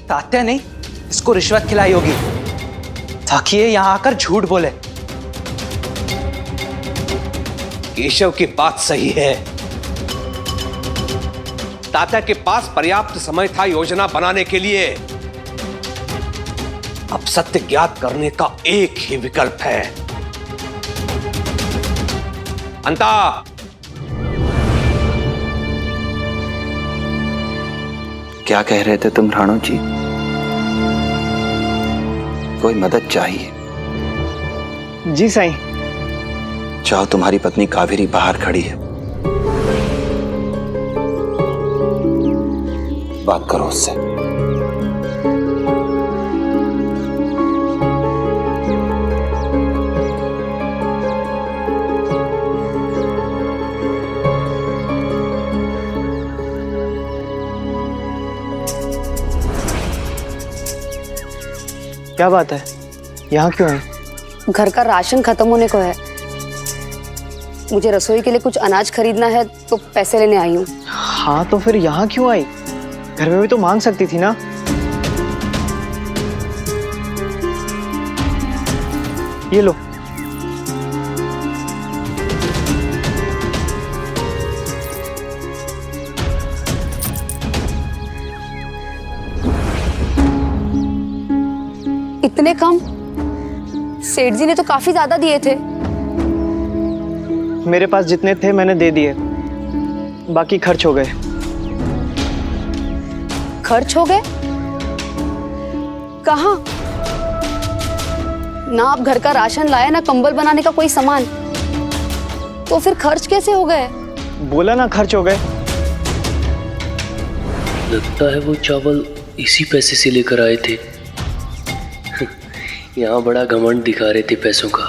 तात्या ने इसको रिश्वत खिलाई होगी ताकि ये यहां आकर झूठ बोले। केशव की बात सही है। तात्या के पास पर्याप्त समय था योजना बनाने के लिए। अब सत्य ज्ञात करने का एक ही विकल्प है। अंता, क्या कह रहे थे तुम राणो जी? कोई मदद चाहिए? जी साईं। चाहो, तुम्हारी पत्नी कावेरी बाहर खड़ी है, बात करो उससे। क्या बात है, यहाँ क्यों है? घर का राशन खत्म होने को है, मुझे रसोई के लिए कुछ अनाज खरीदना है तो पैसे लेने आई हूँ। हाँ तो फिर यहाँ क्यों आई? घर में भी तो मांग सकती थी ना। ये लो। इतने कम? सेठ जी ने तो काफी ज्यादा दिए थे। मेरे पास जितने थे मैंने दे दिए, बाकी खर्च हो गए। खर्च हो गए? कहाँ? ना आप घर का राशन लाए, ना कंबल बनाने का कोई सामान, तो फिर खर्च कैसे हो गए? बोला ना खर्च हो गए। लगता है वो चावल इसी पैसे से लेकर आए थे। यहाँ बड़ा घमंड दिखा रहे थे पैसों का,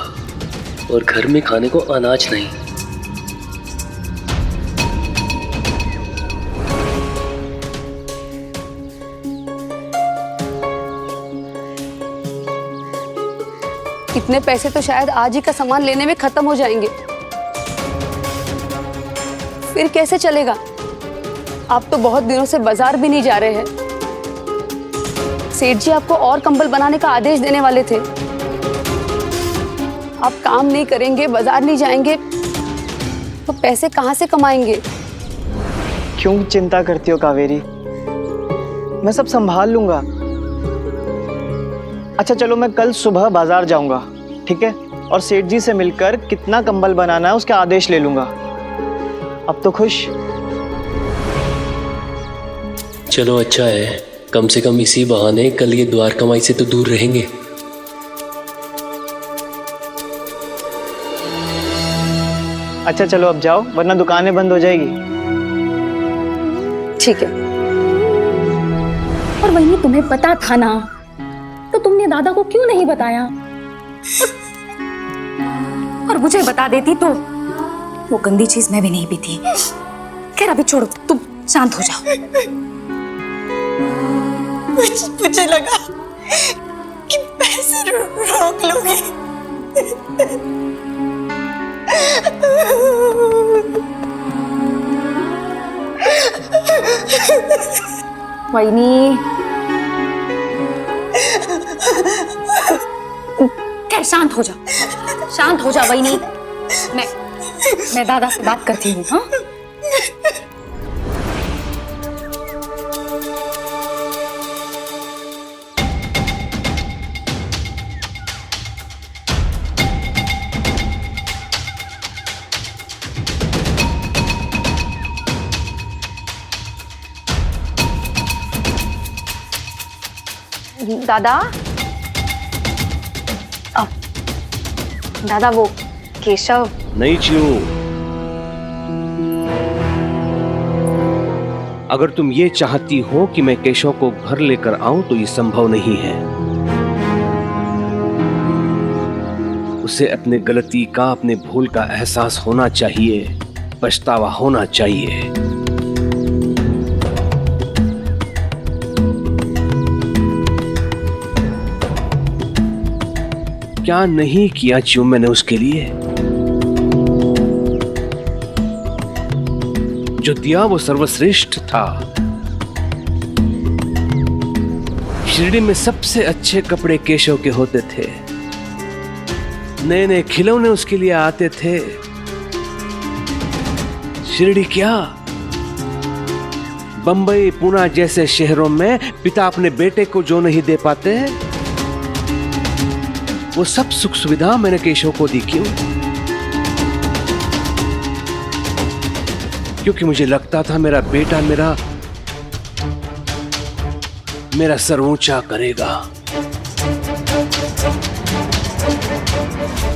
और घर में खाने को अनाज नहीं। इतने पैसे तो शायद आज ही का सामान लेने में खत्म हो जाएंगे। फिर कैसे चलेगा? आप तो बहुत दिनों से बाजार भी नहीं जा रहे हैं। सेठ जी आपको और कंबल बनाने का आदेश देने वाले थे। आप काम नहीं करेंगे, बाजार नहीं जाएंगे, तो पैसे कहाँ से कमाएंगे? क्यों चिंता करती हो कावेरी? मैं सब संभाल लूंगा। अच्छा चलो, मैं कल सुबह बाजार जाऊंगा, ठीक है? और सेठ जी से मिलकर कितना कंबल बनाना है उसका आदेश ले लूंगा। अब तो खुश? चलो अच्छा है, कम से कम इसी बहाने कल ये द्वार कमाई से तो दूर रहेंगे। अच्छा चलो अब जाओ, वरना दुकानें बंद हो जाएगी। ठीक है। और वही तुम्हें पता था ना, तो तुमने दादा को क्यों नहीं बताया? और मुझे बता देती तो वो गंदी चीज मैं भी नहीं पीती। खैर अभी छोड़ो, तुम शांत हो जाओ। मुझे लगा कि पैसे रोक लोगे। वहीनी, खैर शांत हो जाओ, शांत हो जाओ वहीनी। मैं दादा से बात करती हूँ। हाँ दादा, दादा वो केशव। नहीं चियो, अगर तुम ये चाहती हो कि मैं केशव को घर लेकर आऊं तो ये संभव नहीं है। उसे अपने गलती का, अपने भूल का एहसास होना चाहिए, पछतावा होना चाहिए। क्या नहीं किया चियो मैंने उसके लिए? जो दिया वो सर्वश्रेष्ठ था। शिरडी में सबसे अच्छे कपड़े केशव के होते थे, नए नए खिलौने उसके लिए आते थे। शिरडी क्या, बंबई पुणे जैसे शहरों में पिता अपने बेटे को जो नहीं दे पाते, वो सब सुख सुविधा मैंने केशव को दी। क्यों? क्योंकि मुझे लगता था मेरा बेटा मेरा सर ऊंचा करेगा।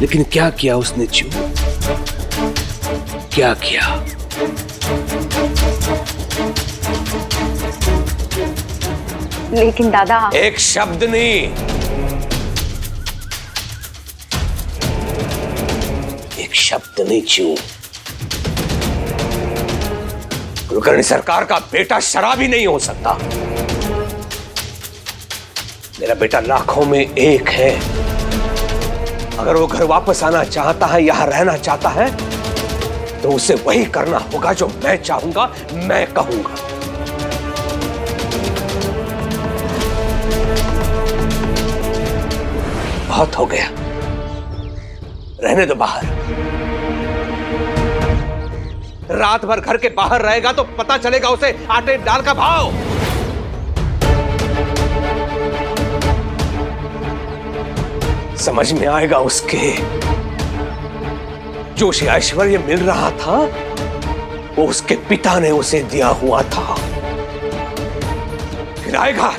लेकिन क्या किया उसने चू? क्या किया? लेकिन दादा, एक शब्द नहीं, एक शब्द नहीं चू। कुलकर्णी सरकार का बेटा शराबी नहीं हो सकता। मेरा बेटा लाखों में एक है। अगर वो घर वापस आना चाहता है, यहां रहना चाहता है, तो उसे वही करना होगा जो मैं चाहूंगा, मैं कहूंगा। बहुत हो गया, रहने दो बाहर। रात भर घर के बाहर रहेगा तो पता चलेगा उसे आटे दाल का भाव। समझ में आएगा उसके, जो उसे ऐश्वर्य मिल रहा था वो उसके पिता ने उसे दिया हुआ था। फिर आएगा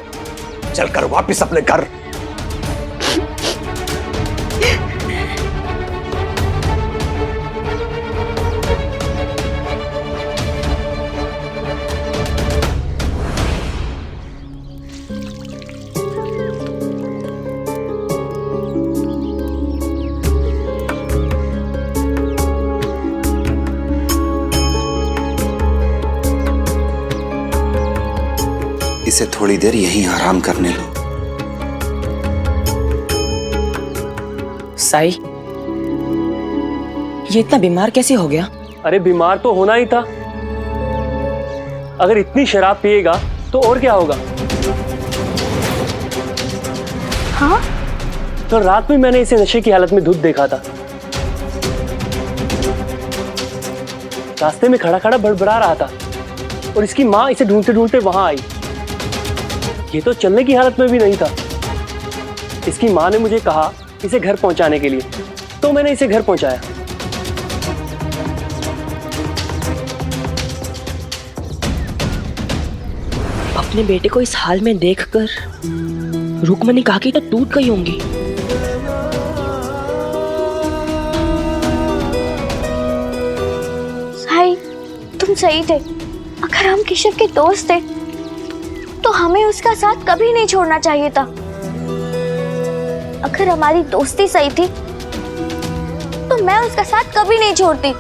चलकर वापस अपने घर। इसे थोड़ी देर यहीं आराम करने लो। साई, ये इतना बीमार कैसे हो गया? अरे बीमार तो होना ही था। अगर इतनी शराब पिएगा तो और क्या होगा? हाँ? तो रात में मैंने इसे नशे की हालत में धुत देखा था। रास्ते में खड़ा खड़ा बड़बड़ा रहा था और इसकी माँ इसे ढूंढते ढूंढते वहां आई। ये तो चलने की हालत में भी नहीं था। इसकी माँ ने मुझे कहा इसे घर पहुंचाने के लिए, तो मैंने इसे घर पहुंचाया। अपने बेटे को इस हाल में देखकर रुक्मणी काकी तो टूट गई होंगी। साई, तुम सही थे। अगर हम केशव के दोस्त थे तो हमें उसका साथ कभी नहीं छोड़ना चाहिए था। अगर हमारी दोस्ती सही थी तो मैं उसका साथ कभी नहीं छोड़ती।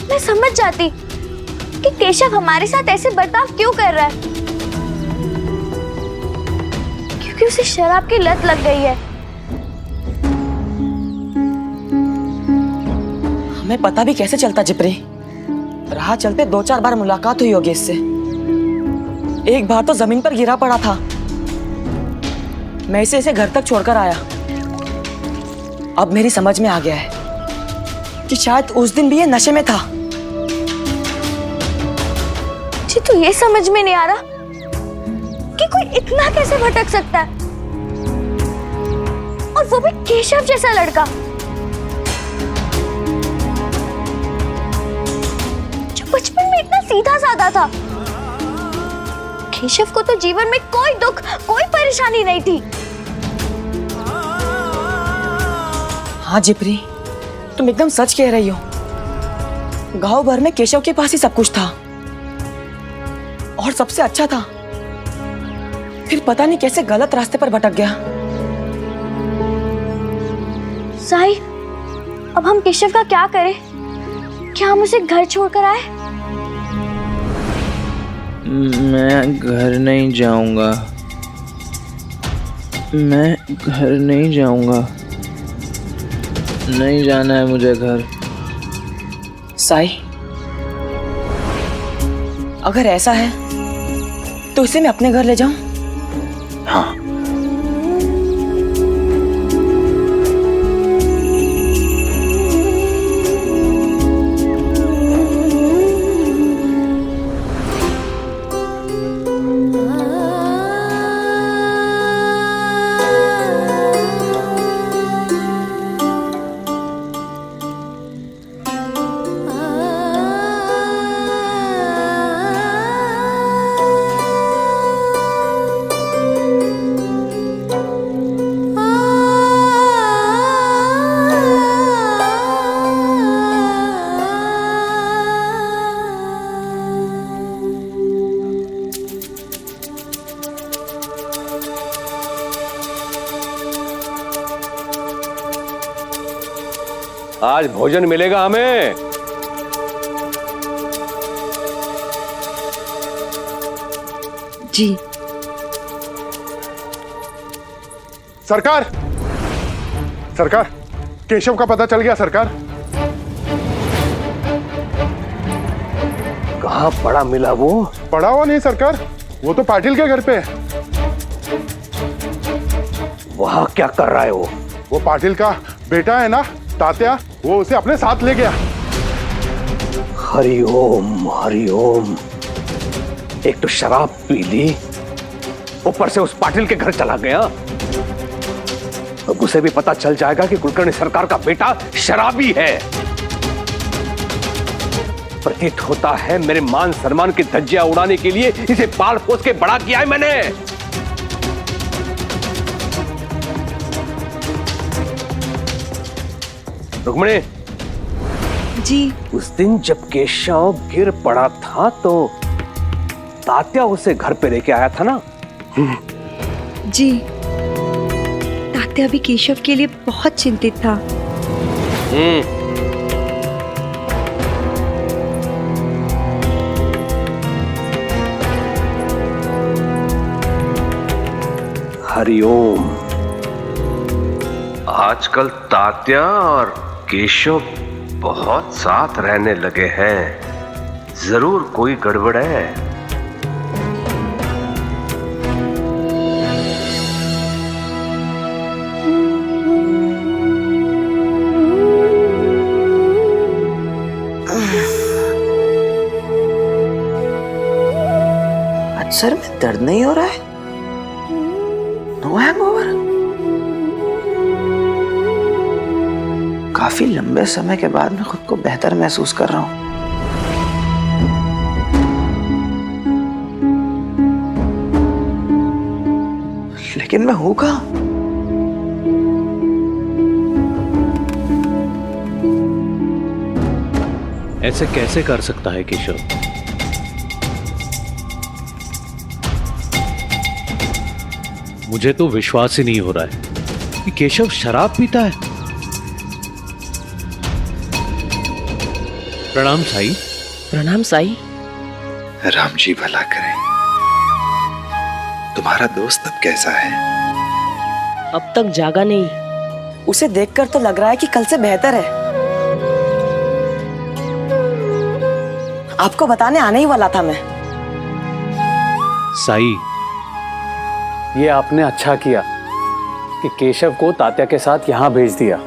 मैं समझ जाती कि केशव हमारे साथ ऐसे बर्ताव क्यों कर रहा है, क्योंकि उसे शराब की लत लग गई है। हमें पता भी कैसे चलता जिप्री? राह चलते 2-4 बार मुलाकात हुई होगी इससे। एक बार तो जमीन पर गिरा पड़ा था। मैं इसे घर तक छोड़कर आया। अब मेरी समझ में आ गया है कि शायद उस दिन भी ये नशे में था। मुझे तो ये समझ में नहीं आ रहा कि कोई इतना कैसे भटक सकता है, और वो भी केशव जैसा लड़का जो बचपन में इतना सीधा साधा था। केशव को तो जीवन में कोई दुख, कोई परेशानी नहीं थी। हाँ जिप्री, तुम एकदम सच कह रही हो। गांव भर में केशव के पास ही सब कुछ था और सबसे अच्छा था। फिर पता नहीं कैसे गलत रास्ते पर भटक गया। साई, अब हम केशव का क्या करें? क्या हम उसे घर छोड़कर आए? मैं घर नहीं जाऊंगा। मैं घर नहीं जाऊंगा। नहीं जाना है मुझे घर। साई, अगर ऐसा है तो इसे मैं अपने घर ले जाऊं? हाँ। आज भोजन मिलेगा हमें। जी। सरकार, सरकार, केशव का पता चल गया सरकार। कहाँ पड़ा मिला वो? पड़ा हुआ नहीं सरकार, वो तो पाटिल के घर पे है। वहां क्या कर रहा है वो? वो पाटिल का बेटा है ना तात्या, वो उसे अपने साथ ले गया। हरिओम हरिओम। एक तो शराब पी ली, ऊपर से उस पाटिल के घर चला गया। अब उसे भी पता चल जाएगा कि कुलकर्णी सरकार का बेटा शराबी है। प्रतीत होता है मेरे मान सम्मान की धज्जियां उड़ाने के लिए इसे पाल पोस के बड़ा किया है मैंने। रुक्मिणी जी। उस दिन जब केशव गिर पड़ा था तो तात्या उसे घर पे लेके आया था ना? जी। तात्या भी केशव के लिए बहुत चिंतित था। हरिओम। आजकल तात्या और केशव बहुत साथ रहने लगे हैं। जरूर कोई गड़बड़ है। आज सर में दर्द नहीं हो रहा है? No hangover? काफी लंबे समय के बाद मैं खुद को बेहतर महसूस कर रहा हूं। लेकिन मैं हूं कहां? ऐसे कैसे कर सकता है केशव? मुझे तो विश्वास ही नहीं हो रहा है कि केशव शराब पीता है। प्रणाम साई। प्रणाम साई। राम जी भला करें। तुम्हारा दोस्त अब कैसा है? अब तक जागा नहीं। उसे देखकर तो लग रहा है कि कल से बेहतर है। आपको बताने आने ही वाला था मैं। साई, ये आपने अच्छा किया कि केशव को तात्या के साथ यहां भेज दिया।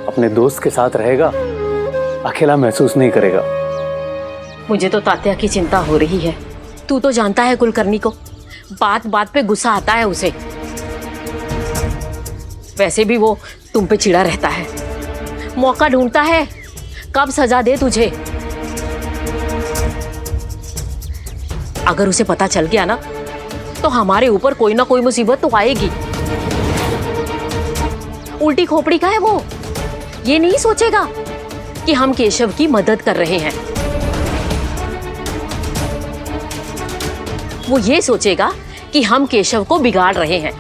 अपने दोस्त के साथ रहेगा, अकेला महसूस नहीं करेगा। मुझे तो तात्या की चिंता हो रही है। तू तो जानता है कुलकर्णी को, बात बात पे गुस्सा आता है उसे। वैसे भी वो तुम पे चिढ़ा रहता है, मौका ढूंढता है कब सजा दे तुझे। अगर उसे पता चल गया ना तो हमारे ऊपर कोई ना कोई मुसीबत तो आएगी। उल्टी खोपड़ी का है वो। ये नहीं सोचेगा कि हम केशव की मदद कर रहे हैं। वो ये सोचेगा कि हम केशव को बिगाड़ रहे हैं,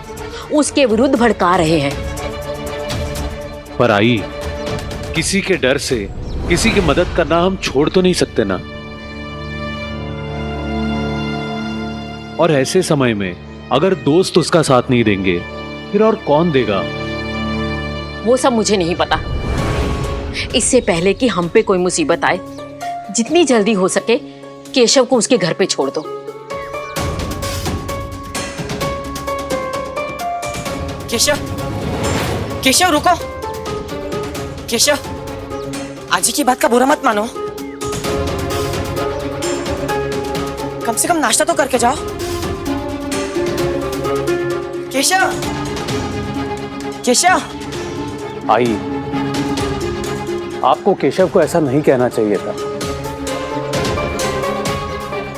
उसके विरुद्ध भड़का रहे हैं। पर आई, किसी के डर से किसी की मदद करना हम छोड़ तो नहीं सकते ना। और ऐसे समय में अगर दोस्त उसका साथ नहीं देंगे फिर और कौन देगा? वो सब मुझे नहीं पता। इससे पहले कि हम पे कोई मुसीबत आए, जितनी जल्दी हो सके केशव को उसके घर पे छोड़ दो। केशव, केशव रुको। केशव, आजी की बात का बुरा मत मानो। कम से कम नाश्ता तो करके जाओ। केशव, केशव। आई, आपको केशव को ऐसा नहीं कहना चाहिए था।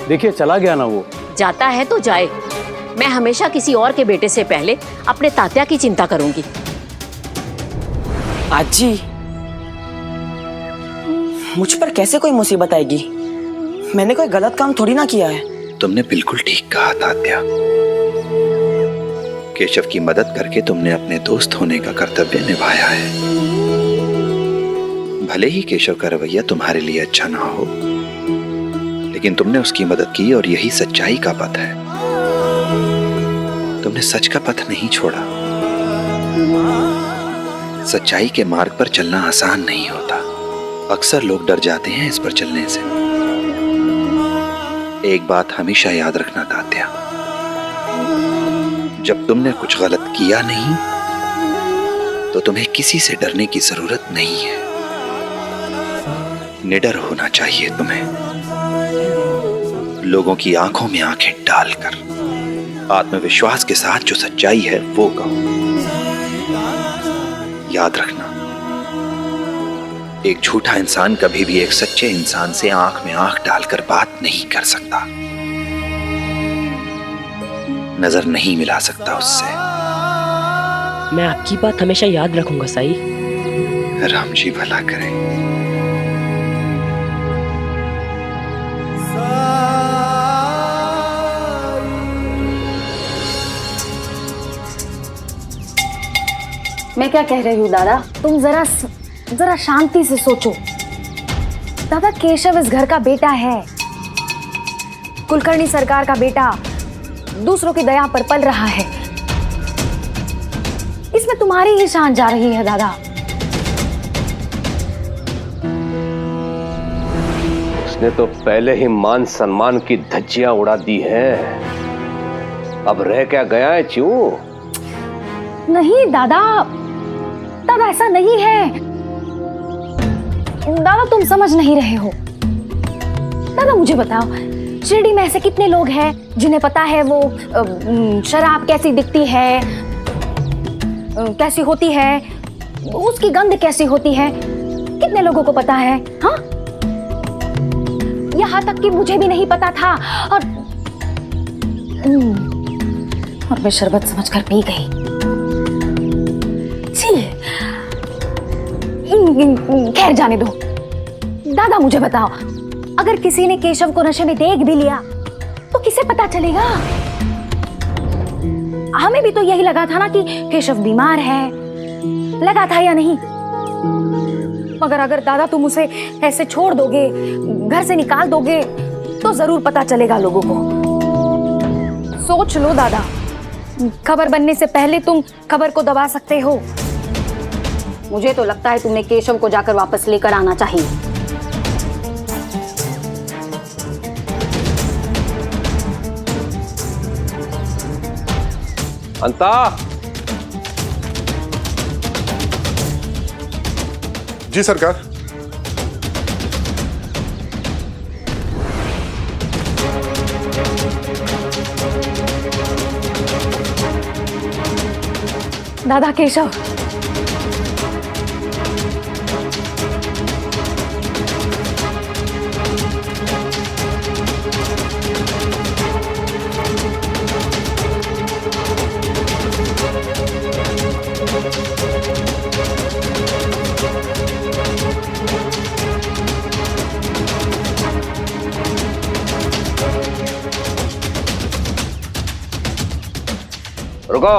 देखिए चला गया ना वो। जाता है तो जाए, मैं हमेशा किसी और के बेटे से पहले अपने तात्या की चिंता करूंगी। आजी, मुझ पर कैसे कोई मुसीबत आएगी? मैंने कोई गलत काम थोड़ी ना किया है। तुमने बिल्कुल ठीक कहा तात्या। केशव की मदद करके तुमने अपने दोस्त होने का कर्तव्य निभाया है। भले ही केशव का रवैया तुम्हारे लिए अच्छा ना हो, लेकिन तुमने उसकी मदद की और यही सच्चाई का पथ है। तुमने सच का पथ नहीं छोड़ा। सच्चाई के मार्ग पर चलना आसान नहीं होता। अक्सर लोग डर जाते हैं इस पर चलने से। एक बात हमेशा याद रखना तात्या, जब तुमने कुछ गलत किया नहीं तो तुम्हें किसी से डरने की जरूरत नहीं है। निडर होना चाहिए तुम्हें। लोगों की आंखों में आंखें डालकर आत्मविश्वास के साथ जो सच्चाई है वो कहो। याद रखना, एक झूठा इंसान कभी भी एक सच्चे इंसान से आंख में आंख डालकर बात नहीं कर सकता, नजर नहीं मिला सकता उससे। मैं आपकी बात हमेशा याद रखूंगा साई। राम जी भला करें। मैं क्या कह रही हूँ दादा, तुम जरा शांति से सोचो। दादा, केशव इस घर का बेटा है, कुलकर्णी सरकार का बेटा, दूसरों की दया पर पल रहा है। इसमें तुम्हारी ही शान जा रही है दादा। उसने तो पहले ही मान सम्मान की धज्जियां उड़ा दी हैं। अब रह क्या गया है च्यू? नहीं दादा, दादा ऐसा नहीं है। दादा तुम समझ नहीं रहे हो। दादा मुझे बताओ, शिरडी में ऐसे कितने लोग हैं जिन्हें पता है वो शराब कैसी दिखती है, कैसी होती है, उसकी गंध कैसी होती है? कितने लोगों को पता है? हाँ, यहाँ तक कि मुझे भी नहीं पता था और मैं शरबत समझकर पी गई। खैर जाने दो। दादा मुझे बताओ, अगर किसी ने केशव को नशे में देख भी लिया तो किसे पता चलेगा? हमें भी तो यही लगा था ना कि केशव बीमार है, लगा था या नहीं? मगर अगर दादा तुम उसे ऐसे छोड़ दोगे, घर से निकाल दोगे, तो जरूर पता चलेगा लोगों को। सोच लो दादा, खबर बनने से पहले तुम खबर को दबा सकते हो। मुझे तो लगता है तुमने केशव को जाकर वापस लेकर आना चाहिए। अंता, जी सरकार। दादा, केशव रुको।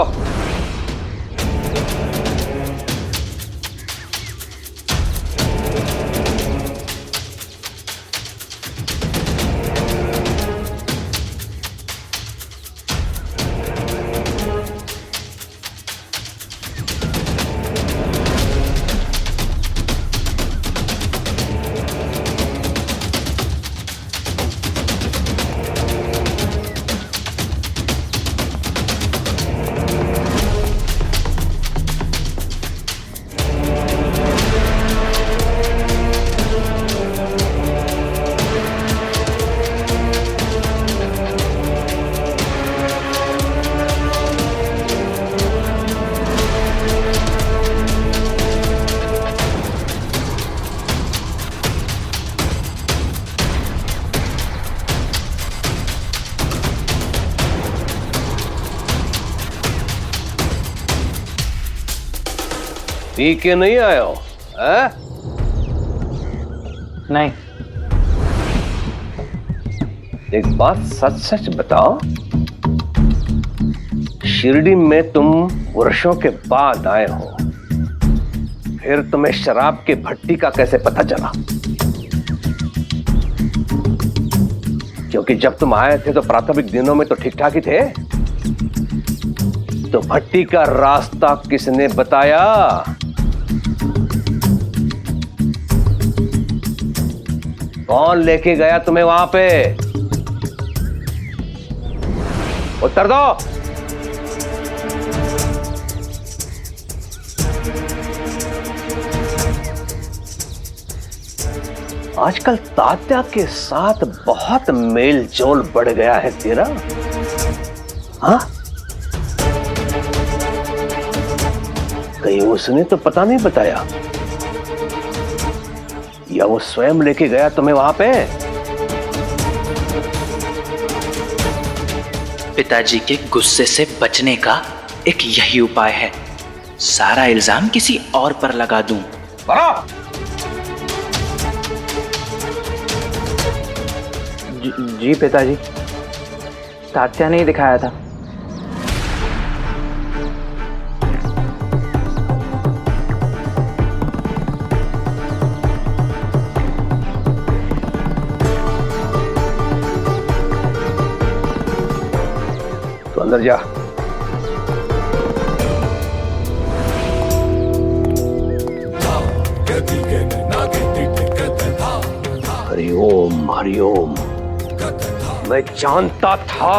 पी के नहीं आए हो? नहीं। एक बात सच सच बताओ, शिरडी में तुम वर्षों के बाद आए हो, फिर तुम्हें शराब के भट्टी का कैसे पता चला? क्योंकि जब तुम आए थे तो प्राथमिक दिनों में तो ठीक ठाक ही थे। तो भट्टी का रास्ता किसने बताया? कौन लेके गया तुम्हें वहां पे? उत्तर दो। आजकल तात्या के साथ बहुत मेल जोल बढ़ गया है तेरा, हाँ? कहीं उसने तो पता नहीं बताया, या वो स्वयं लेके गया तुम्हें वहां पे? पिताजी के गुस्से से बचने का एक यही उपाय है, सारा इल्जाम किसी और पर लगा दूं। जी पिताजी, तात्या ने ही दिखाया था। तो अंदर जा। हरिओम हरिओम। मैं जानता था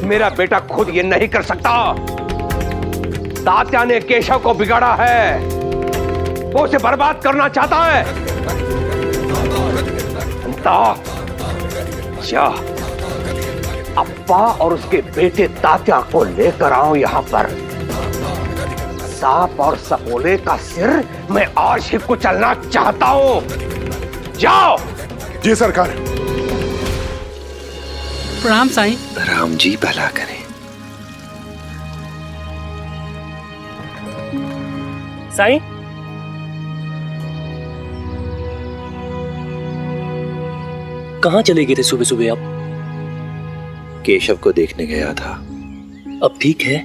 मेरा बेटा खुद ये नहीं कर सकता। तात्या ने केशव को बिगाड़ा है, वो उसे बर्बाद करना चाहता है। जा, अप्पा और उसके बेटे तात्या को लेकर आओ यहां पर। सांप और सपोले का सिर मैं आज ही कुचलना चाहता हूं। जाओ। जी सरकार। प्रणाम साईं। राम जी भला करें। साईं, कहाँ चले गए थे सुबह सुबह आप? केशव को देखने गया था। अब ठीक है?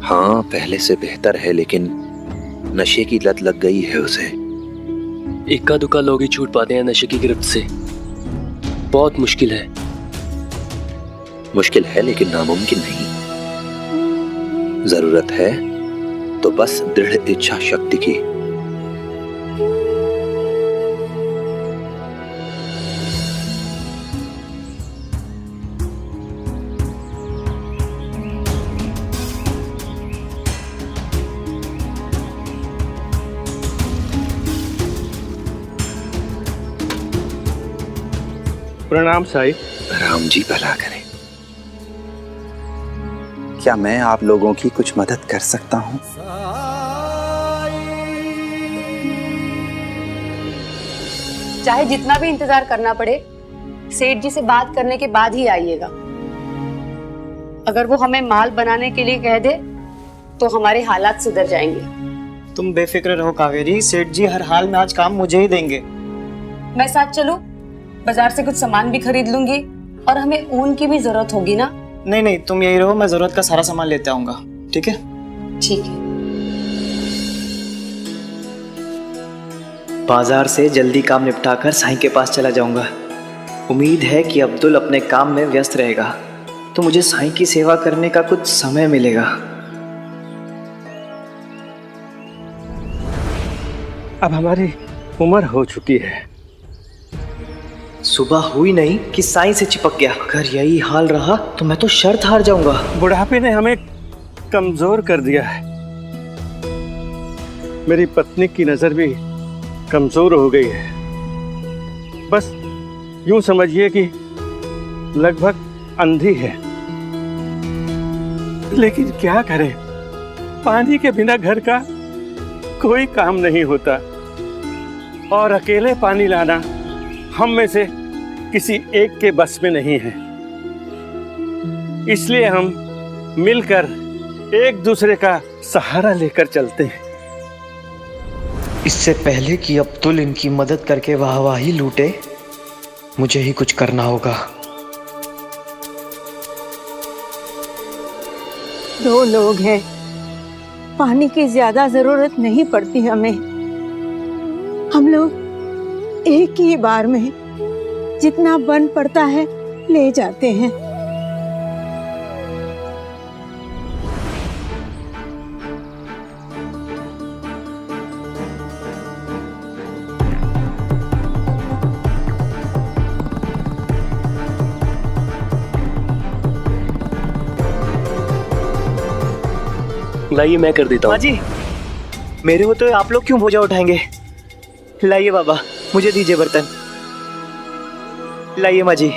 हाँ, पहले से बेहतर है, लेकिन नशे की लत लग गई है उसे। इक्का दुक्का लोग ही छूट पाते हैं नशे की गिरफ्त से। बहुत मुश्किल है। मुश्किल है लेकिन नामुमकिन नहीं। जरूरत है तो बस दृढ़ इच्छा शक्ति की। प्रणाम साईं। राम जी भला करें। क्या मैं आप लोगों की कुछ मदद कर सकता हूं? चाहे जितना भी इंतजार करना पड़े, सेठ जी से बात करने के बाद ही आइएगा। अगर वो हमें माल बनाने के लिए कह दे तो हमारे हालात सुधर जाएंगे। तुम बेफिक्र रहो कावेरी, सेठ जी हर हाल में आज काम मुझे ही देंगे। मैं साथ चलूं? बाजार से कुछ सामान भी खरीद लूंगी और हमें ऊन की भी जरूरत होगी ना। नहीं नहीं, तुम यही रहो, मैं जरूरत का सारा सामान लेते आऊंगा। ठीक है? ठीक है। बाजार से जल्दी काम निपटाकर साईं के पास चला जाऊंगा। उम्मीद है कि अब्दुल अपने काम में व्यस्त रहेगा तो मुझे साईं की सेवा करने का कुछ समय मिलेगा। अब हमारी उम्र हो चुकी है। सुबह हुई नहीं कि साईं से चिपक गया। अगर यही हाल रहा तो मैं तो शर्त हार जाऊंगा। बुढ़ापे ने हमें कमजोर कर दिया है। मेरी पत्नी की नजर भी कमजोर हो गई है। बस यूं समझिए कि लगभग अंधी है। लेकिन क्या करें, पानी के बिना घर का कोई काम नहीं होता और अकेले पानी लाना हम में से किसी एक के बस में नहीं है। इसलिए हम मिलकर एक दूसरे का सहारा लेकर चलते हैं। इससे पहले कि अब्दुल इनकी मदद करके वाहवाही लूटे, मुझे ही कुछ करना होगा। दो लोग हैं, पानी की ज्यादा जरूरत नहीं पड़ती हमें। हम लोग एक ही बार में जितना बन पड़ता है ले जाते हैं। लाइए मैं कर देता हूँ। माँ जी, मेरे होते आप लोग क्यों बोझा उठाएंगे? लाइए बाबा, मुझे दीजिए बर्तन। लाइए माँ जी,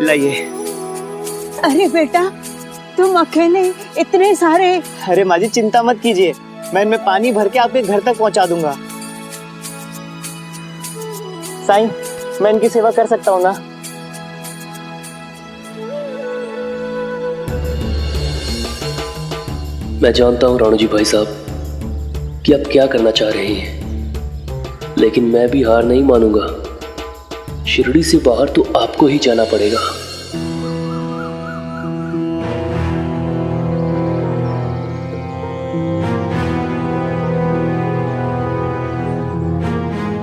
लाइए। अरे बेटा, तुम अकेले इतने सारे। अरे माँ जी चिंता मत कीजिए, मैं इनमें पानी भर के आपके घर तक पहुंचा दूंगा। साईं, मैं इनकी सेवा कर सकता हूँ ना? मैं जानता हूँ राणू जी भाई साहब कि आप क्या करना चाह रहे हैं, लेकिन मैं भी हार नहीं मानूंगा। शिरडी से बाहर तो आपको ही जाना पड़ेगा।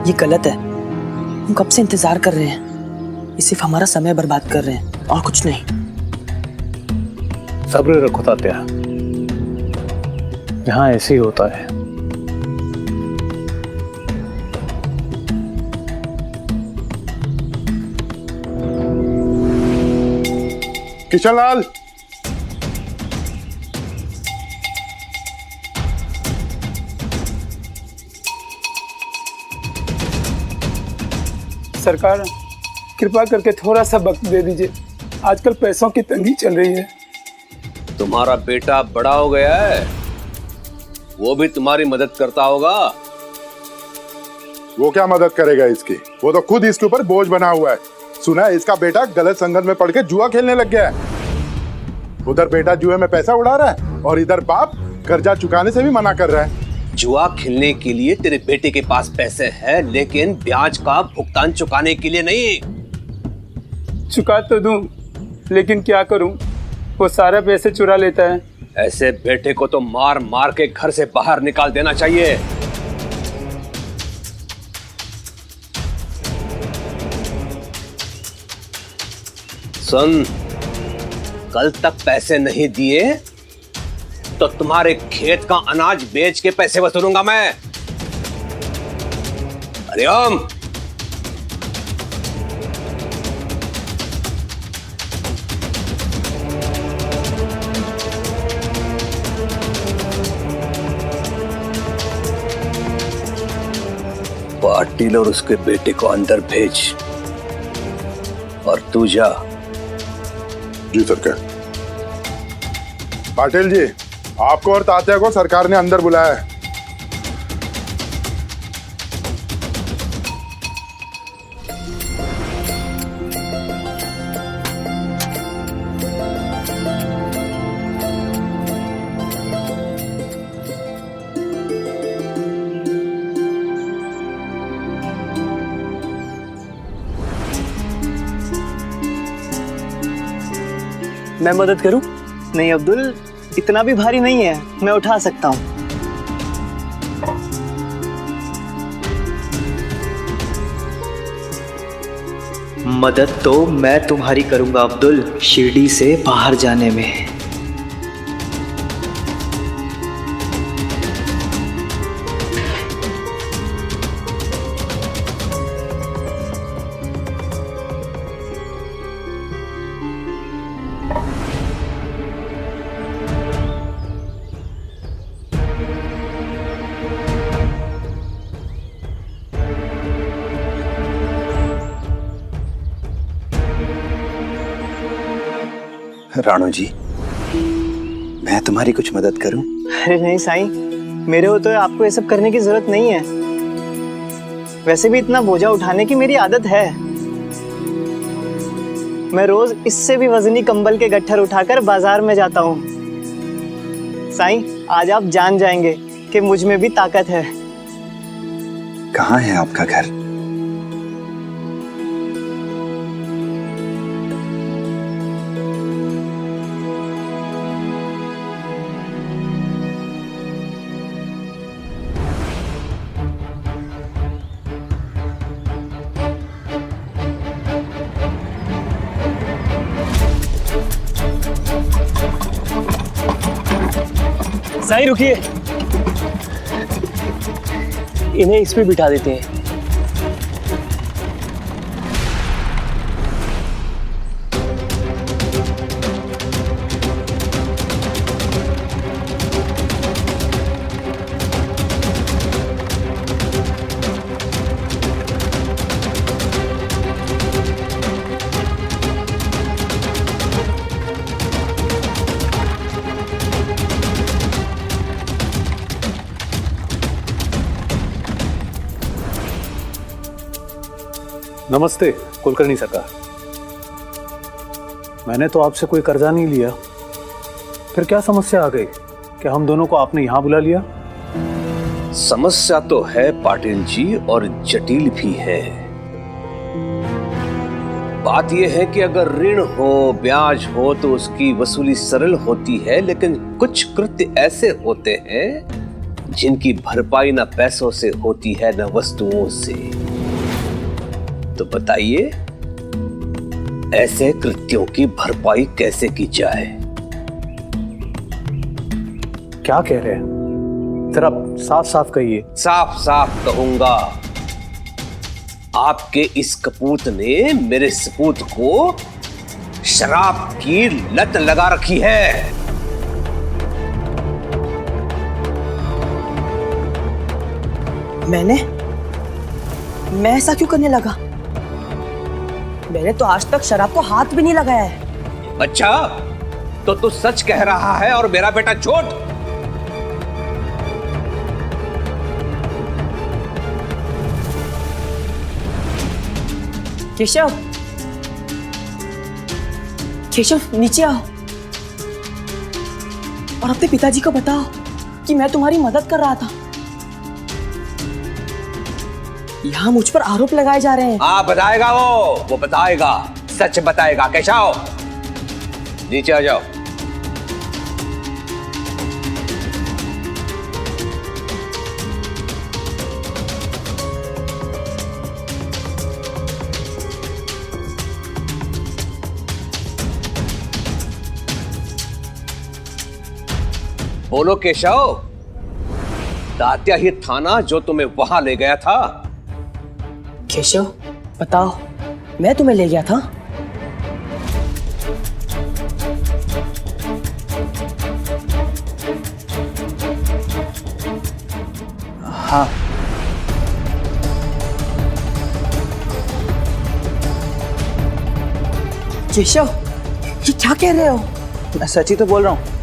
ये गलत है। हम कब से इंतजार कर रहे हैं, ये सिर्फ हमारा समय बर्बाद कर रहे हैं और कुछ नहीं। सब्र रखो तात्या, यहाँ ऐसे ही होता है। किशनलाल, सरकार कृपा करके थोड़ा सा वक्त दे दीजिए, आजकल पैसों की तंगी चल रही है। तुम्हारा बेटा बड़ा हो गया है, वो भी तुम्हारी मदद करता होगा। वो क्या मदद करेगा इसकी? वो तो खुद इसके ऊपर बोझ बना हुआ है। सुना है इसका बेटा गलत संगत में पड़ के जुआ खेलने लग गया है। उधर बेटा जुए में पैसा उड़ा रहा है और इधर बाप कर्जा चुकाने से भी मना कर रहा है। जुआ खेलने के लिए तेरे बेटे के पास पैसे हैं, लेकिन ब्याज का भुगतान चुकाने के लिए नहीं। चुका तो दूं, लेकिन क्या करूं, वो सारा पैसे चुरा लेता है। ऐसे बेटे को तो मार मार के घर से बाहर निकाल देना चाहिए। सुन, कल तक पैसे नहीं दिए तो तुम्हारे खेत का अनाज बेच के पैसे वसूलूंगा मैं। हरिओम। पाटिल और उसके बेटे को अंदर भेज और तू जा। जी सरकार। पाटिल जी, आपको और तात्या को सरकार ने अंदर बुलाया है। मैं मदद करूं? नहीं अब्दुल, इतना भी भारी नहीं है, मैं उठा सकता हूं। मदद तो मैं तुम्हारी करूंगा अब्दुल, शिरडी से बाहर जाने में। राणू जी, मैं तुम्हारी कुछ मदद करूं? अरे नहीं साईं, मेरे हो तो आपको ये सब करने की जरूरत नहीं है। वैसे भी इतना बोझा उठाने की मेरी आदत है। मैं रोज इससे भी वजनी कंबल के गट्ठर उठाकर बाजार में जाता हूँ। साईं, आज आप जान जाएंगे कि मुझ में भी ताकत है। कहाँ है आपका घर? साईं रुकिए, इन्हें इस पे बिठा देते हैं। नमस्ते कुलकर्णी सरकार। मैंने तो आपसे कोई कर्जा नहीं लिया, फिर क्या समस्या आ गई कि हम दोनों को आपने यहां बुला लिया? समस्या तो है पाटिल जी, और जटिल भी है। बात यह है कि अगर ऋण हो, ब्याज हो तो उसकी वसूली सरल होती है, लेकिन कुछ कृत्य ऐसे होते हैं जिनकी भरपाई न पैसों से होती है न वस्तुओं से। तो बताइए, ऐसे कृत्यों की भरपाई कैसे की जाए? क्या कह रहे हैं? जरा साफ साफ कहिए। साफ साफ कहूंगा, आपके इस कपूत ने मेरे सपूत को शराब की लत लगा रखी है। मैं ऐसा क्यों करने लगा? मैंने तो आज तक शराब को हाथ भी नहीं लगाया है। अच्छा, तो तू सच कह रहा है और मेरा बेटा झूठ? केशव, केशव नीचे आओ और अपने पिताजी को बताओ कि मैं तुम्हारी मदद कर रहा था। यहाँ मुझ पर आरोप लगाए जा रहे हैं। हाँ बताएगा, वो बताएगा, सच बताएगा। केशव नीचे आ जाओ। बोलो केशव, तात्या ही था ना जो तुम्हें वहां ले गया था? केशव बताओ, मैं तुम्हें ले गया था? हाँ। केशव, ये क्या कह रहे हो? मैं सच ही तो बोल रहा हूँ।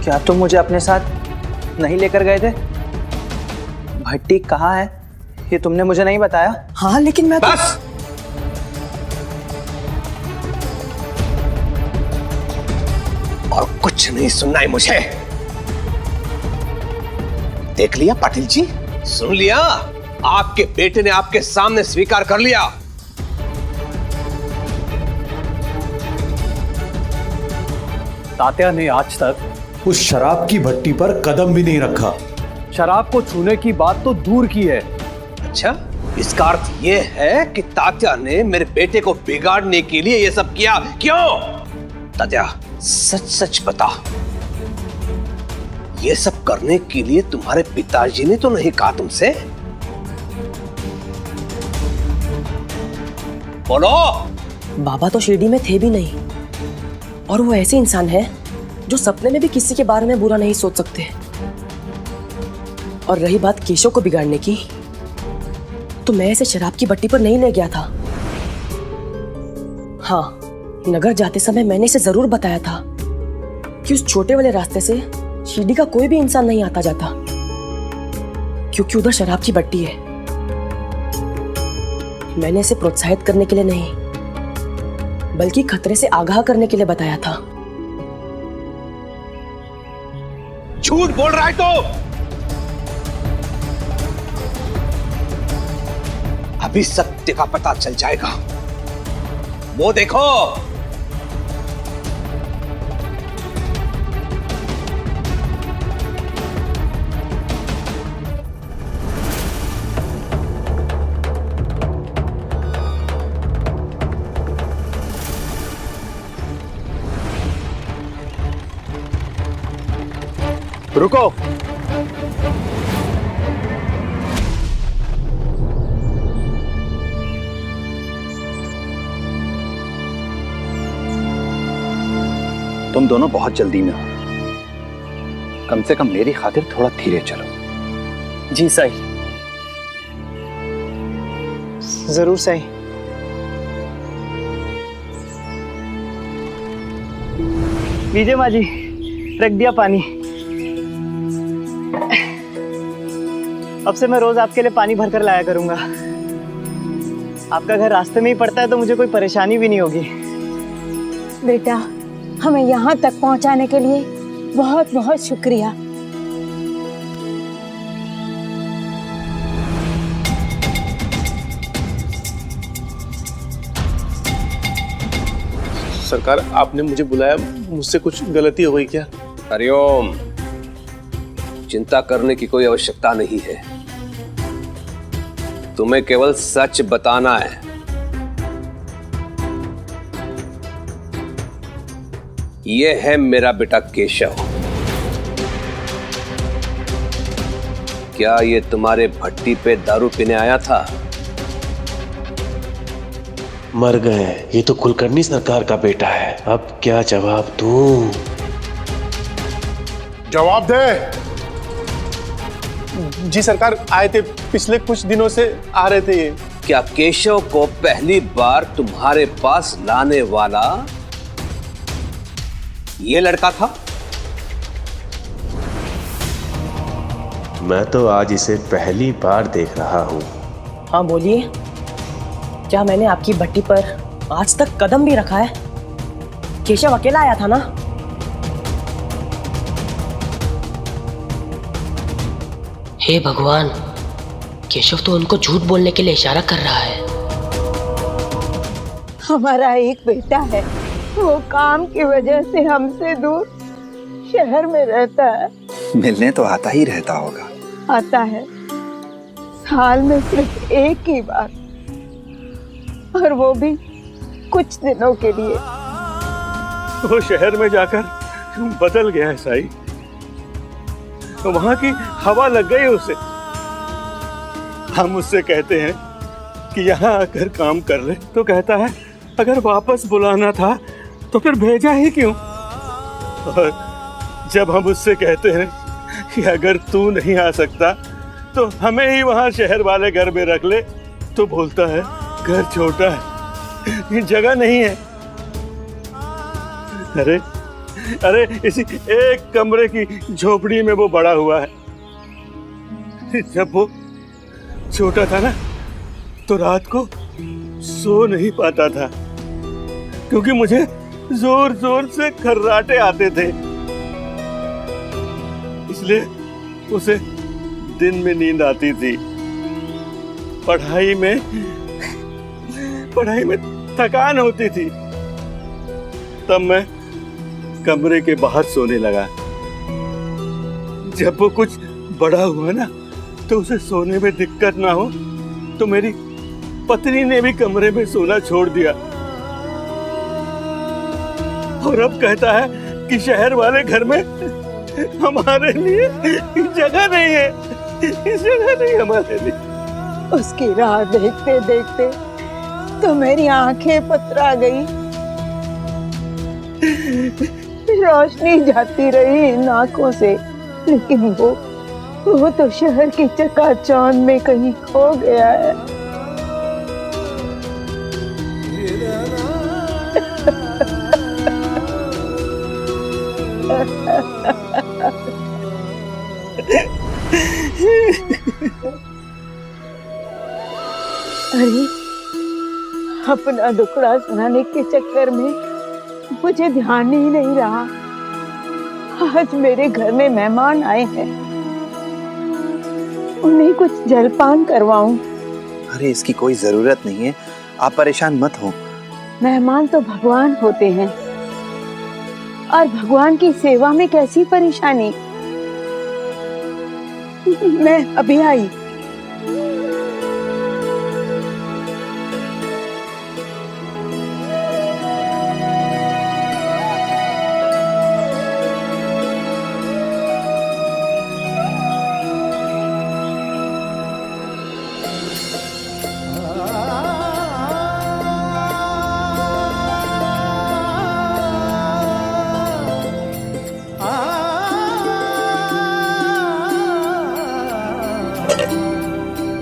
क्या तुम मुझे अपने साथ नहीं लेकर गए थे? भट्टी कहाँ है ये तुमने मुझे नहीं बताया? हाँ लेकिन मैं बस! और कुछ नहीं सुनना है मुझे। देख लिया पाटिल जी, सुन लिया? आपके बेटे ने आपके सामने स्वीकार कर लिया। तात्या ने आज तक उस शराब की भट्टी पर कदम भी नहीं रखा। शराब को छूने की बात तो दूर की है। अच्छा, इसका अर्थ यह है कि तात्या ने मेरे बेटे को बिगाड़ने के लिए यह सब किया। क्यों? तात्या सच सच बता, ये सब करने के लिए तुम्हारे पिताजी ने तो नहीं कहा तुमसे? बोलो। बाबा तो शिरडी में थे भी नहीं, और वो ऐसे इंसान है जो सपने में भी किसी के बारे में बुरा नहीं सोच सकते। और रही बात केशव को बिगाड़ने की, तो मैं इसे शराब की भट्टी पर नहीं ले गया था। हाँ, नगर जाते समय मैंने इसे जरूर बताया था कि उस छोटे वाले रास्ते से शिरडी का कोई भी इंसान नहीं आता जाता, क्योंकि उधर शराब की भट्टी है। मैंने इसे प्रोत्साहित करने के लिए नहीं, बल्कि खतरे से आगाह करने के लिए बताया था। झूठ बोल रहा है तो अभी सत्य का पता चल जाएगा। वो देखो, रुको। तुम दोनों बहुत जल्दी में हो, कम से कम मेरी खातिर थोड़ा धीरे चलो। जी साई। जरूर साई। लीजिए माँ जी, रख दिया पानी। अब से मैं रोज आपके लिए पानी भरकर लाया करूंगा। आपका घर रास्ते में ही पड़ता है तो मुझे कोई परेशानी भी नहीं होगी। बेटा, हमें यहाँ तक पहुँचाने के लिए बहुत बहुत शुक्रिया। सरकार, आपने मुझे बुलाया, मुझसे कुछ गलती हो गई क्या? हरिओम, चिंता करने की कोई आवश्यकता नहीं है। तुम्हें केवल सच बताना है। यह है मेरा बेटा केशव। क्या ये तुम्हारे भट्टी पे दारू पीने आया था? मर गए। ये तो कुलकर्णी सरकार का बेटा है। अब क्या जवाब दूं? जवाब दे। जी सरकार, आए थे, पिछले कुछ दिनों से आ रहे थे। ये क्या केशव को पहली बार तुम्हारे पास लाने वाला ये लड़का था? मैं तो आज इसे पहली बार देख रहा हूँ। हाँ बोलिए, क्या मैंने आपकी भट्टी पर आज तक कदम भी रखा है? केशव अकेला आया था ना? हे भगवान, केशव तो उनको झूठ बोलने के लिए इशारा कर रहा है। हमारा एक बेटा है, वो काम की वजह से हमसे दूर शहर में रहता है। मिलने तो आता ही रहता होगा। आता है, साल में सिर्फ एक ही बार, और वो भी कुछ दिनों के लिए। वो शहर में जाकर बदल गया है साई। तो वहां की हवा लग गई उसे। हम उससे कहते हैं कि यहाँ आकर काम कर ले, तो कहता है अगर वापस बुलाना था तो फिर भेजा ही क्यों? और जब हम उससे कहते हैं कि अगर तू नहीं आ सकता तो हमें ही वहां शहर वाले घर में रख ले, तो बोलता है घर छोटा है, जगह नहीं है। अरे अरे, इसी एक कमरे की झोपड़ी में वो बड़ा हुआ है। जब वो छोटा था ना, तो रात को सो नहीं पाता था, क्योंकि मुझे जोर जोर से खर्राटे आते थे। इसलिए उसे दिन में नींद आती थी। पढ़ाई में थकान होती थी। तब मैं कमरे के बाहर सोने लगा। जब वो कुछ बड़ा हुआ ना, तो उसे सोने में दिक्कत ना हो, तो मेरी पत्नी ने भी कमरे में सोना छोड़ दिया। और अब कहता है कि शहर वाले घर में हमारे लिए जगह नहीं है, जगह नहीं हमारे लिए। उसकी राह देखते देखते तो मेरी आंखें पतरा गई, रोशनी जाती रही इन आंखों से। लेकिन वो तो शहर की चकाचौंध में कहीं खो गया है। अरे, अपना दुखड़ा सुनाने के चक्कर में मुझे ध्यान ही नहीं रहा। आज मेरे घर में मेहमान आए हैं, उन्हें कुछ जलपान करवाऊं। अरे इसकी कोई जरूरत नहीं है, आप परेशान मत हो। मेहमान तो भगवान होते हैं, और भगवान की सेवा में कैसी परेशानी। मैं अभी आई।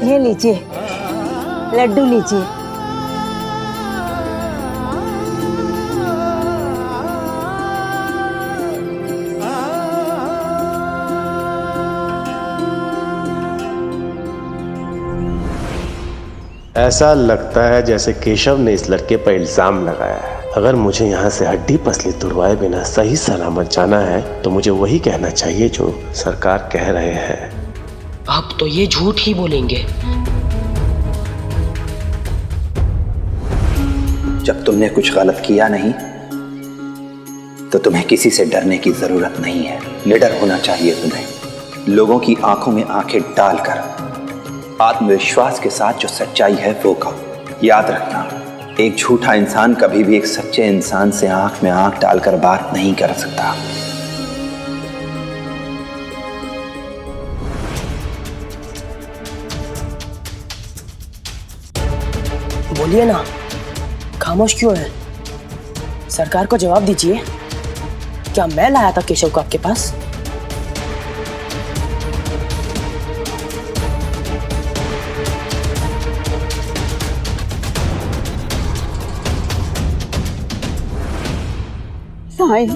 ये लीजिए, लड्डू लीजिए। ऐसा लगता है जैसे केशव ने इस लड़के पर इल्जाम लगाया है। अगर मुझे यहाँ से हड्डी पसली तुड़वाए बिना सही सलामत जाना है तो मुझे वही कहना चाहिए जो सरकार कह रहे हैं। अब तो ये झूठ ही बोलेंगे। जब तुमने कुछ गलत किया नहीं तो तुम्हें किसी से डरने की जरूरत नहीं है। निडर होना चाहिए तुम्हें, लोगों की आंखों में आंखें डालकर आत्मविश्वास के साथ जो सच्चाई है वो कहो। याद रखना, एक झूठा इंसान कभी भी एक सच्चे इंसान से आंख में आंख डालकर बात नहीं कर सकता। बोलिए ना, खामोश क्यों है? सरकार को जवाब दीजिए। क्या मैं लाया था केशव को आपके पास? साईं,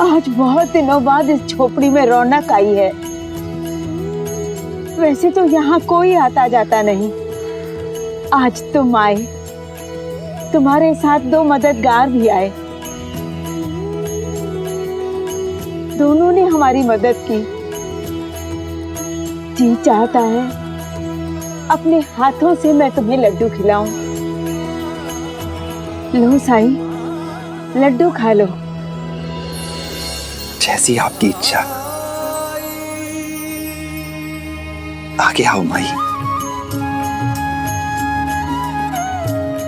आज बहुत दिनों बाद इस झोपड़ी में रौनक आई है। वैसे तो यहाँ कोई आता जाता नहीं, आज तुम आए, तुम्हारे साथ दो मददगार भी आए। दोनों ने हमारी मदद की। जी चाहता है अपने हाथों से मैं तुम्हें लड्डू खिलाऊं। लो साईं, लड्डू खा लो। जैसी आपकी इच्छा। आगे आओ माई।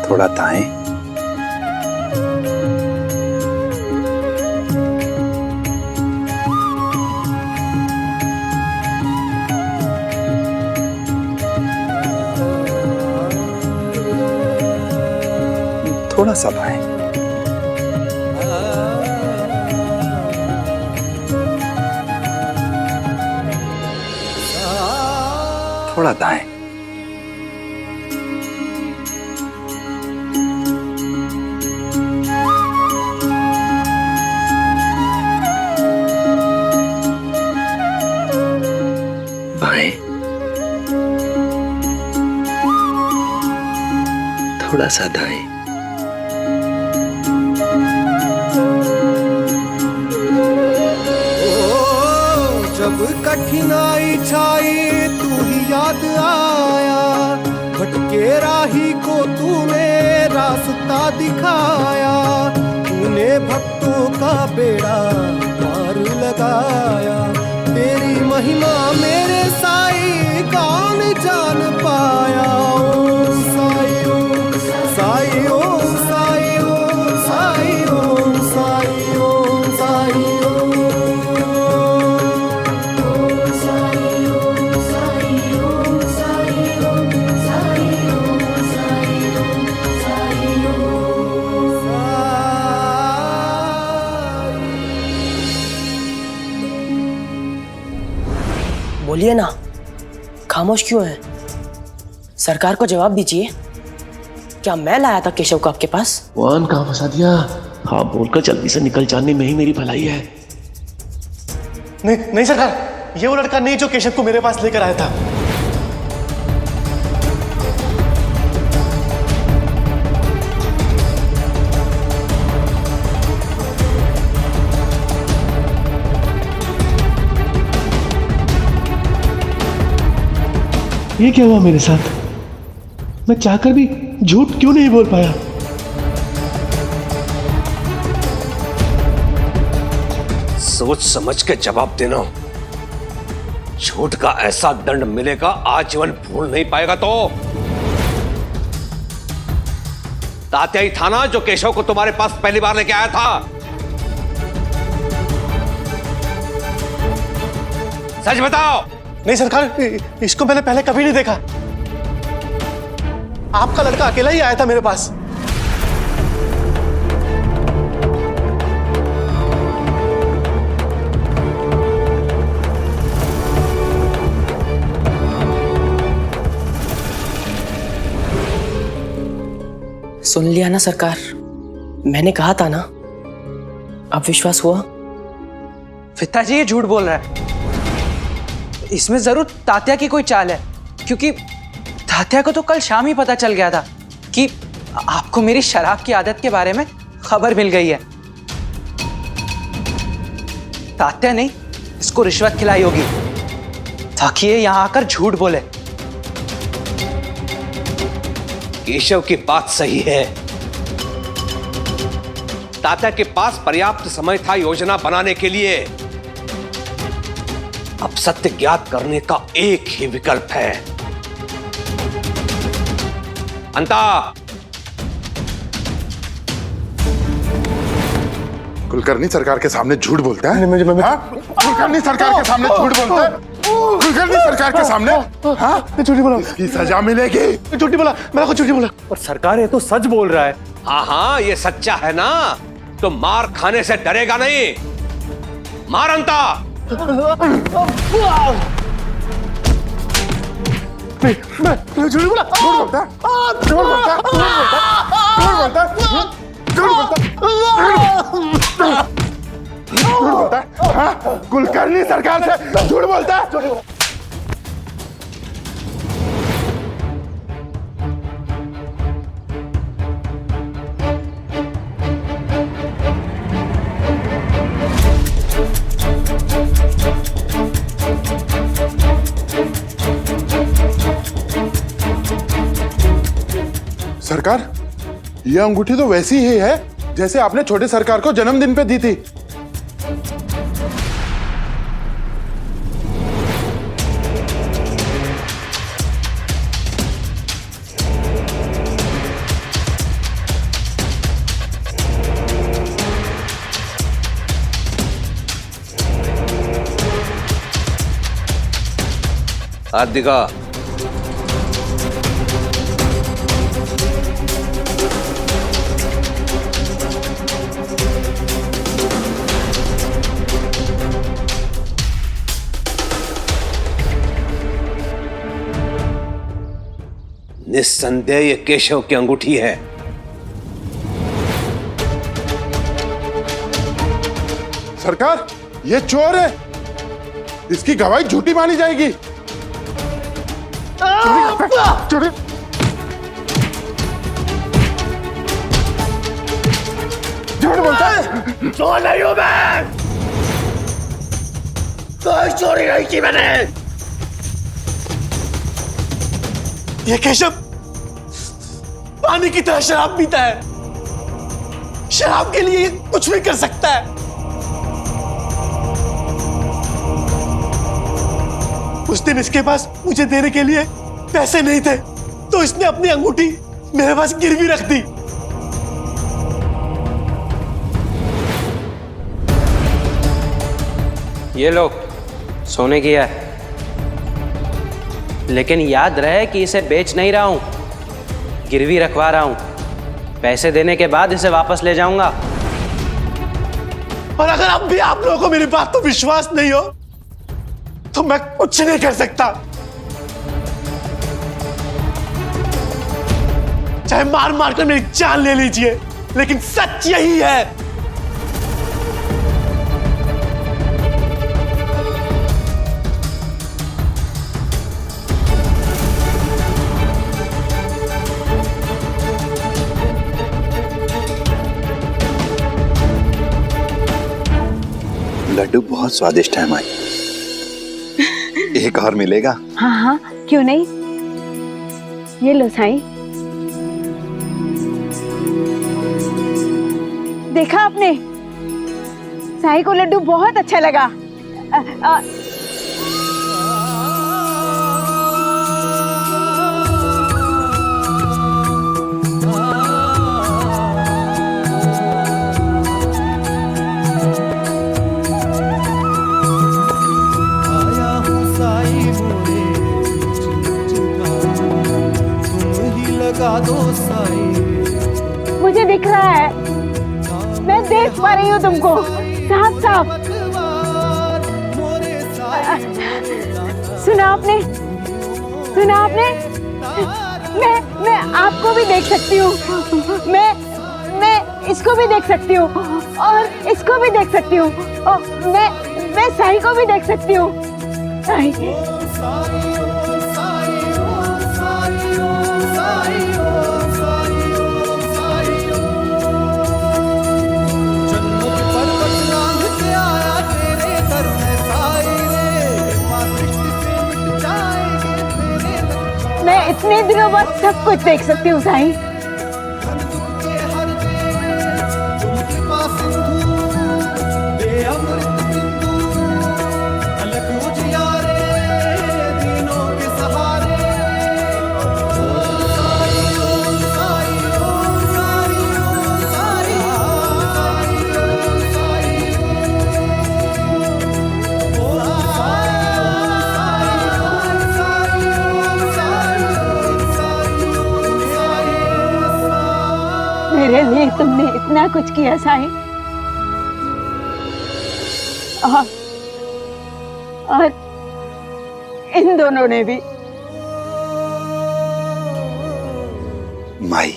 थोड़ा दाएं। थोड़ा सा बाएं। थोड़ा दाएं। बाएं। थोड़ा सा दाएं। जब कठिनाई छाई तू ही याद आया, भटके राही को तूने रास्ता दिखाया। तूने भक्तों का बेड़ा पार लगाया। तेरी महिमा मेरे साईं कौन जान पाया। ओम साईं ओम साईं ओम साईं ओम साईं ओम साईं ओम साईं बोलिए ना, खामोश क्यों है? सरकार को जवाब दीजिए। क्या मैं लाया था केशव को आपके पास? भगवान कहाँ फंसा दिया? हाँ बोलकर जल्दी से निकल जाने में ही मेरी भलाई है। नहीं नहीं सरकार, ये वो लड़का नहीं जो केशव को मेरे पास लेकर आया था। ये क्या हुआ मेरे साथ? मैं चाहकर भी झूठ क्यों नहीं बोल पाया? सोच समझ के जवाब देना। झूठ का ऐसा दंड मिलेगा आजीवन भूल नहीं पाएगा। तो तात्या ही था ना जो केशव को तुम्हारे पास पहली बार लेके आया था? सच बताओ। नहीं सरकार, इसको मैंने पहले कभी नहीं देखा। आपका लड़का अकेला ही आया था मेरे पास। सुन लिया ना सरकार, मैंने कहा था ना। अब विश्वास हुआ? पिताजी ये झूठ बोल रहा है। इसमें जरूर तात्या की कोई चाल है, क्योंकि तात्या को तो कल शाम ही पता चल गया था कि आपको मेरी शराब की आदत के बारे में खबर मिल गई है। तात्या ने इसको रिश्वत खिलाई होगी ताकि ये यहां आकर झूठ बोले। केशव की बात सही है। तात्या के पास पर्याप्त समय था योजना बनाने के लिए। अब सत्य ज्ञात करने का एक ही विकल्प है। अंता, कुलकर्णी सरकार के सामने झूठ बोलता है? कुलकर्णी सरकार के सामने झूठ बोलता है? कुलकर्णी सरकार के सामने? हाँ, झूठी बोला। इसकी सजा मिलेगी। झूठी बोला, मैंने कुछ झूठी बोला। और सरकार ये तो सच बोल रहा है। हाँ हाँ, ये सच्चा है ना, तो मार खाने से डरेगा नहीं। मार अंता। मैं झूठ बोला। झूठ बोलता है, झूठ बोलता है, झूठ बोलता है, हाँ, कुलकर्णी सरकार से झूठ बोलता है। सरकार, ये अंगूठी तो वैसी ही है जैसे आपने छोटे सरकार को जन्मदिन पे दी थी। हाथ दिखा। निस्संदेह ये केशव की अंगूठी है। सरकार, ये चोर है। इसकी गवाही झूठी मानी जाएगी। चोरी झूठ बोलता है। चोर नहीं हूं मैं, कोई चोरी नहीं की मैंने। ये केशव पानी की तरह शराब पीता है। शराब के लिए कुछ भी कर सकता है। उस दिन इसके पास मुझे देने के लिए पैसे नहीं थे, तो इसने अपनी अंगूठी मेरे पास गिरवी रख दी। ये लो, सोने की है, लेकिन याद रहे कि इसे बेच नहीं रहा हूं, गिरवी रखवा रहा हूं। पैसे देने के बाद इसे वापस ले जाऊंगा। और अगर अब भी आप लोगों को मेरी बात तो विश्वास नहीं हो, तो मैं कुछ नहीं कर सकता। चाहे मार मार कर मेरी जान ले लीजिए, लेकिन सच यही है। लड्डू बहुत स्वादिष्ट है माई। एक और मिलेगा? हाँ हाँ, क्यों नहीं। ये लो साईं। देखा आपने, साईं को लड्डू बहुत अच्छा लगा। मुझे दिख रहा है, मैं देख पा रही हूँ तुमको साफ साफ। सुना आपने, सुना आपने? मैं आपको भी देख सकती हूँ, मैं इसको भी देख सकती हूँ और इसको भी देख सकती हूँ और मैं साईं को भी देख सकती हूँ। मैं इतने दिनों बाद सब कुछ देख सकती हूँ साईं। मेरे लिए तुमने इतना कुछ किया साईं, और इन दोनों ने भी। माई,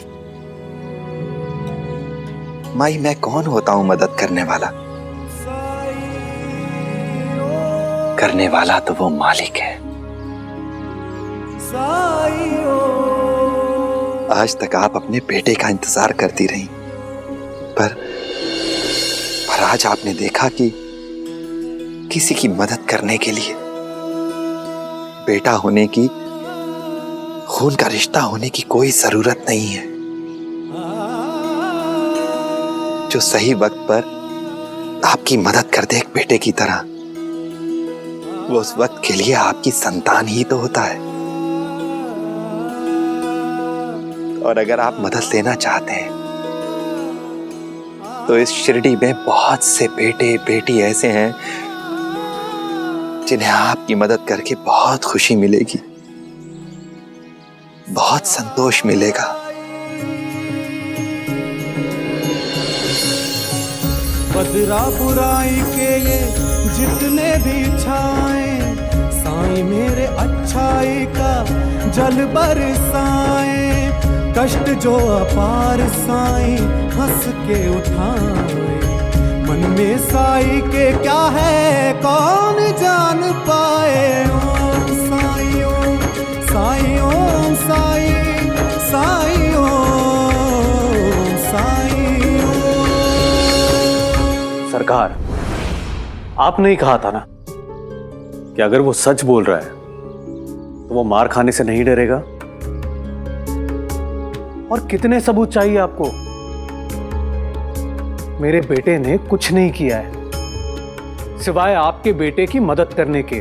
माई मैं कौन होता हूं मदद करने वाला? करने वाला तो वो मालिक है। आज तक आप अपने बेटे का इंतजार करती रही, पर आज आपने देखा कि किसी की मदद करने के लिए बेटा होने की, खून का रिश्ता होने की कोई जरूरत नहीं है। जो सही वक्त पर आपकी मदद कर दे एक बेटे की तरह, वो उस वक्त के लिए आपकी संतान ही तो होता है। और अगर आप मदद लेना चाहते हैं तो इस शिरडी में बहुत से बेटे बेटी ऐसे हैं जिन्हें आपकी मदद करके बहुत खुशी मिलेगी, बहुत संतोष मिलेगा। बदरा बुराई के ये जितने भी छाए, साईं मेरे अच्छाई का जल बरसाए। कष्ट जो अपार साईं हंस के उठाए, मन में साईं के क्या है कौन जान पाए। ओम साईं ओम साईं ओम साईं साईं ओम साईं ओम। सरकार, आपने ही कहा था ना कि अगर वो सच बोल रहा है तो वो मार खाने से नहीं डरेगा। और कितने सबूत चाहिए आपको? मेरे बेटे ने कुछ नहीं किया है सिवाय आपके बेटे की मदद करने के,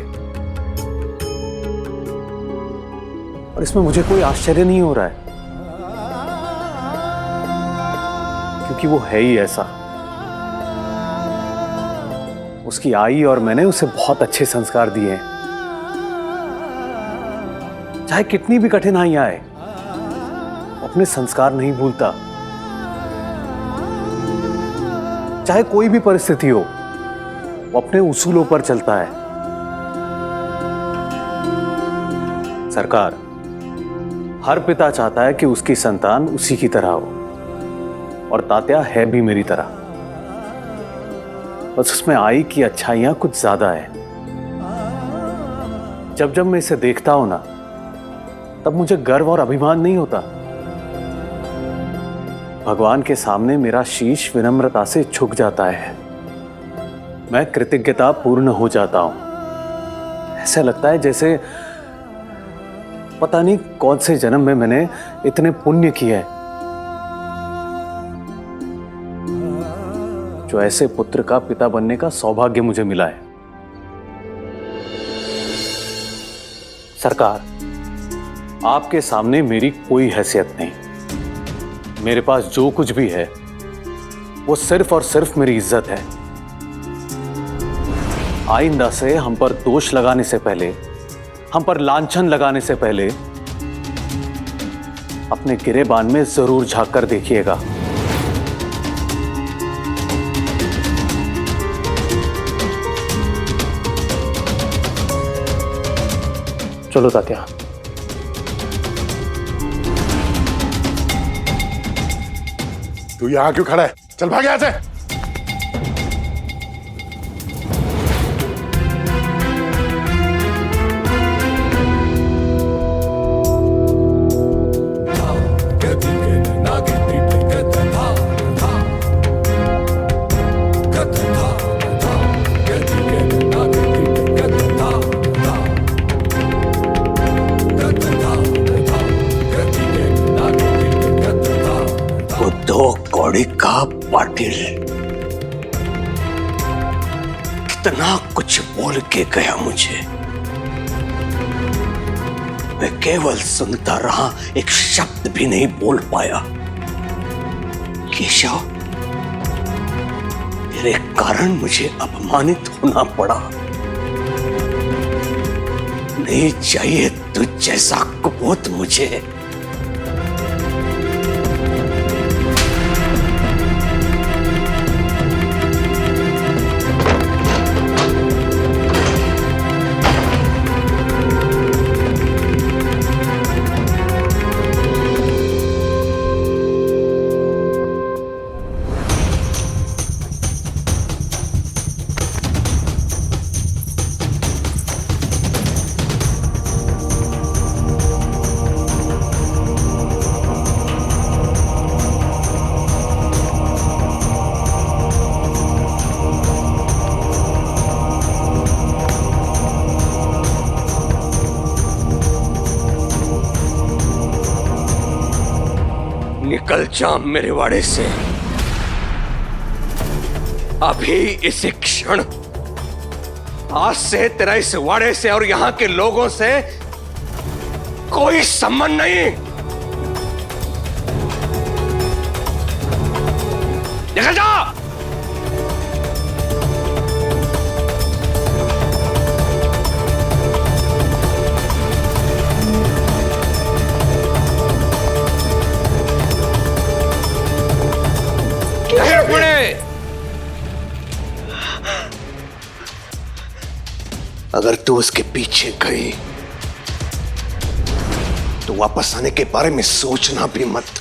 और इसमें मुझे कोई आश्चर्य नहीं हो रहा है, क्योंकि वो है ही ऐसा। उसकी आई और मैंने उसे बहुत अच्छे संस्कार दिए हैं। चाहे कितनी भी कठिनाइयां आए, अपने संस्कार नहीं भूलता। चाहे कोई भी परिस्थिति हो, वो अपने उसूलों पर चलता है। सरकार, हर पिता चाहता है कि उसकी संतान उसी की तरह हो, और तात्या है भी मेरी तरह। बस उसमें आई की अच्छाइयां कुछ ज्यादा है। जब जब मैं इसे देखता हूं ना, तब मुझे गर्व और अभिमान नहीं होता। भगवान के सामने मेरा शीश विनम्रता से झुक जाता है। मैं कृतज्ञता पूर्ण हो जाता हूं। ऐसा लगता है जैसे पता नहीं कौन से जन्म में मैंने इतने पुण्य किए हैं जो ऐसे पुत्र का पिता बनने का सौभाग्य मुझे मिला है। सरकार, आपके सामने मेरी कोई हैसियत नहीं। मेरे पास जो कुछ भी है वो सिर्फ और सिर्फ मेरी इज्जत है। आइंदा से हम पर दोष लगाने से पहले, हम पर लांछन लगाने से पहले अपने गिरेबान में जरूर झांक कर देखिएगा। चलो तात्या। तू यहाँ क्यों खड़ा है? चल भाग यहाँ से। का पाटिल कितना कुछ बोल के गया मुझे। मैं केवल सुनता रहा, एक शब्द भी नहीं बोल पाया। केशव, तेरे कारण मुझे अपमानित होना पड़ा। नहीं चाहिए तुझ जैसा कुपोत मुझे। निकल जा मेरे वाड़े से अभी, इसी क्षण। आज से तेरा इस वाड़े से और यहां के लोगों से कोई संबंध नहीं। निकल जा। अगर तू उसके पीछे गई तो वापस आने के बारे में सोचना भी मत।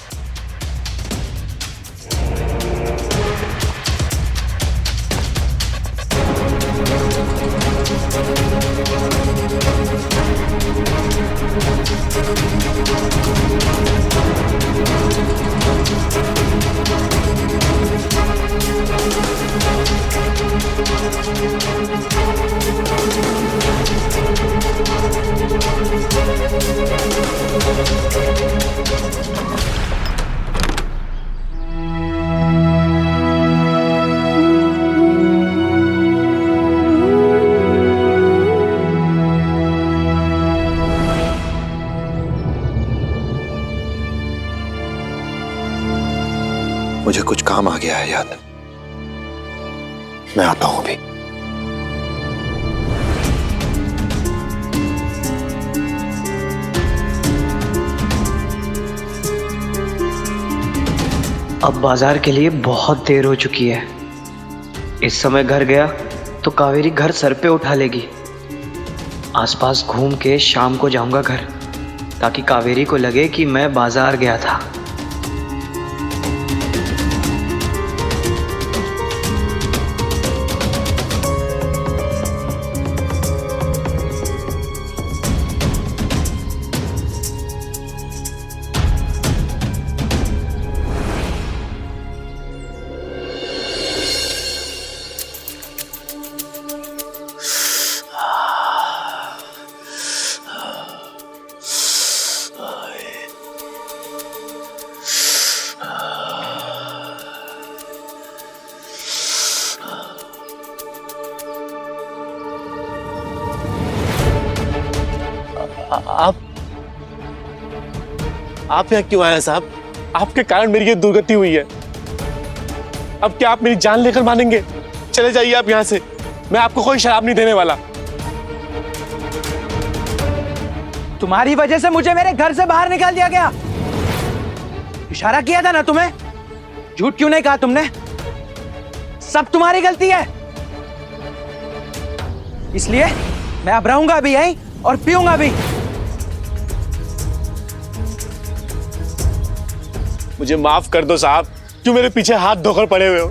मुझे कुछ काम आ गया है याद, मैं आता हूं अभी। अब बाजार के लिए बहुत देर हो चुकी है। इस समय घर गया तो कावेरी घर सर पे उठा लेगी। आसपास घूम के शाम को जाऊंगा घर, ताकि कावेरी को लगे कि मैं बाजार गया था। आप यहाँ क्यों आए हैं साहब? आपके कारण मेरी ये दुर्गति हुई है। अब क्या आप मेरी जान लेकर मानेंगे? चले जाइए आप यहाँ से, मैं आपको कोई शराब नहीं देने वाला। तुम्हारी वजह से मुझे मेरे घर से बाहर निकाल दिया गया। इशारा किया था ना तुम्हें, झूठ क्यों नहीं कहा तुमने? सब तुम्हारी गलती है। इसलिए मैं अब रहूंगा भी यहीं और पीऊंगा भी। मुझे माफ कर दो साहब, क्यों मेरे पीछे हाथ धोकर पड़े हुए हो?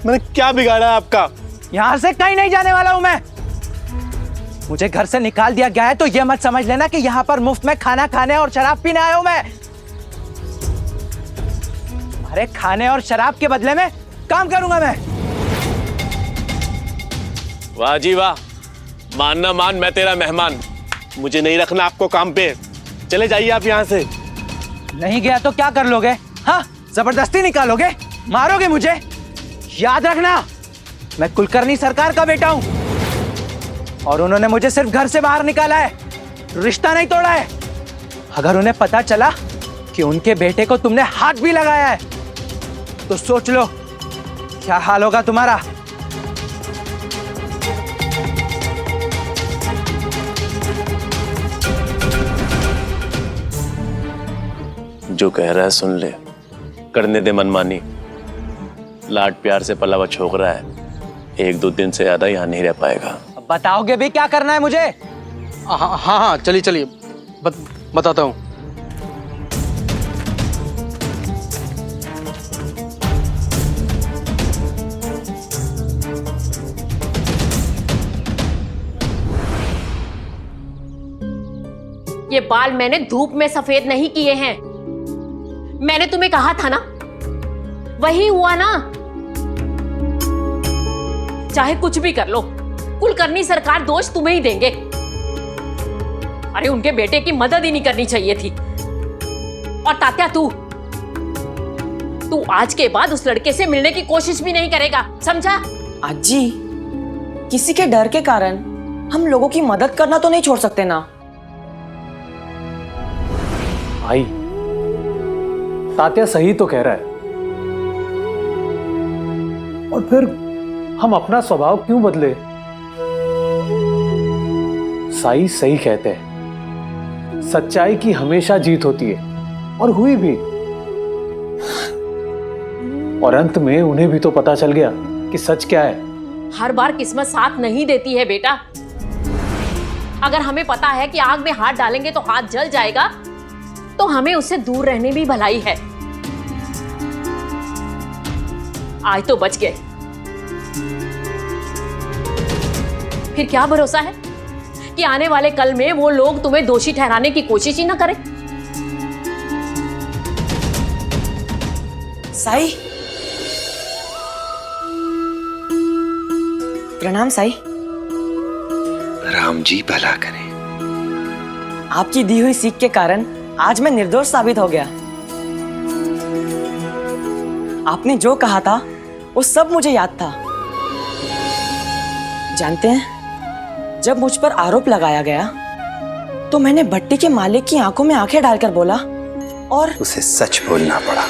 मैंने क्या बिगाड़ा है आपका? यहां से कहीं नहीं जाने वाला हूं मैं। मुझे घर से निकाल दिया गया है तो यह मत समझ लेना कि यहां पर मुफ्त में खाना खाने और शराब पीने आया हूं मैं। अरे खाने और शराब के बदले में काम करूंगा मैं। वाह जी वाह, मानना मान, मैं तेरा मेहमान। मुझे नहीं रखना आपको काम पे, चले जाइए आप यहाँ से। नहीं गया तो क्या कर लोगे? हाँ, जबरदस्ती निकालोगे? मारोगे मुझे? याद रखना, मैं कुलकर्णी सरकार का बेटा हूं और उन्होंने मुझे सिर्फ घर से बाहर निकाला है, रिश्ता नहीं तोड़ा है। अगर उन्हें पता चला कि उनके बेटे को तुमने हाथ भी लगाया है तो सोच लो क्या हाल होगा तुम्हारा। जो कह रहा है सुन ले, करने दे मनमानी। लाड प्यार से पला हुआ छोकरा है, 1-2 दिन से ज्यादा यहाँ नहीं रह पाएगा। बताओगे भी क्या करना है मुझे? हाँ हाँ, चलिए चलिए, बताता हूँ। ये बाल मैंने धूप में सफेद नहीं किए हैं। मैंने तुम्हें कहा था ना, वही हुआ ना। चाहे कुछ भी कर लो, कुलकर्णी सरकार दोष तुम्हें ही देंगे। अरे उनके बेटे की मदद ही नहीं करनी चाहिए थी। और तात्या, तू आज के बाद उस लड़के से मिलने की कोशिश भी नहीं करेगा, समझा? अज्जी, किसी के डर के कारण हम लोगों की मदद करना तो नहीं छोड़ सकते ना। भाई, तात्या सही तो कह रहा है। और फिर हम अपना स्वभाव क्यों बदले? साई सही कहते हैं, सच्चाई की हमेशा जीत होती है, और हुई भी। और अंत में उन्हें भी तो पता चल गया कि सच क्या है। हर बार किस्मत साथ नहीं देती है बेटा। अगर हमें पता है कि आग में हाथ डालेंगे तो हाथ जल जाएगा, तो हमें उससे दूर रहने भी भलाई है। आज तो बच गए, फिर क्या भरोसा है कि आने वाले कल में वो लोग तुम्हें दोषी ठहराने की कोशिश ही ना करें। साई, प्रणाम साई। राम जी भला करें। आपकी दी हुई सीख के कारण आज मैं निर्दोष साबित हो गया। आपने जो कहा था वो सब मुझे याद था। जानते हैं, जब मुझ पर आरोप लगाया गया तो मैंने भट्टी के मालिक की आंखों में आंखें डालकर बोला और उसे सच बोलना पड़ा।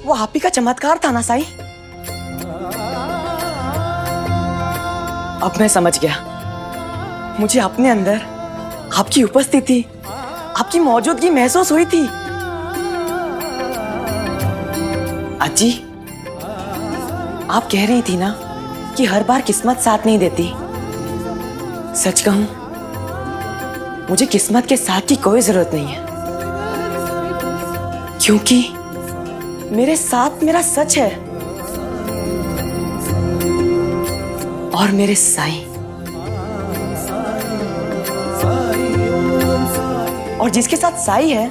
वो आप ही का चमत्कार था ना साई? अब मैं समझ गया। मुझे अपने अंदर आपकी उपस्थिति, आपकी मौजूदगी महसूस हुई थी। अज्जी, आप कह रही थी ना कि हर बार किस्मत साथ नहीं देती। सच कहूं, मुझे किस्मत के साथ की कोई जरूरत नहीं है, क्योंकि मेरे साथ मेरा सच है और मेरे साईं। और जिसके साथ साई है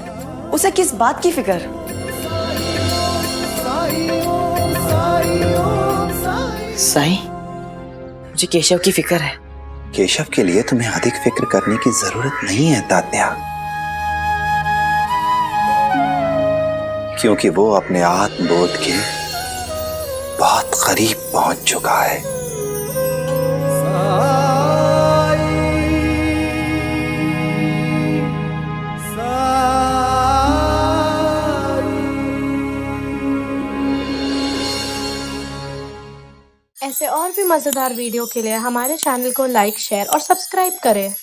उसे किस बात की फिक्र? साई, मुझे केशव की फिक्र है। केशव के लिए तुम्हें अधिक फिक्र करने की जरूरत नहीं है तात्या, क्योंकि वो अपने आत्मबोध के बहुत करीब पहुंच चुका है। ऐसे और भी मजेदार वीडियो के लिए हमारे चैनल को लाइक, शेयर और सब्सक्राइब करें।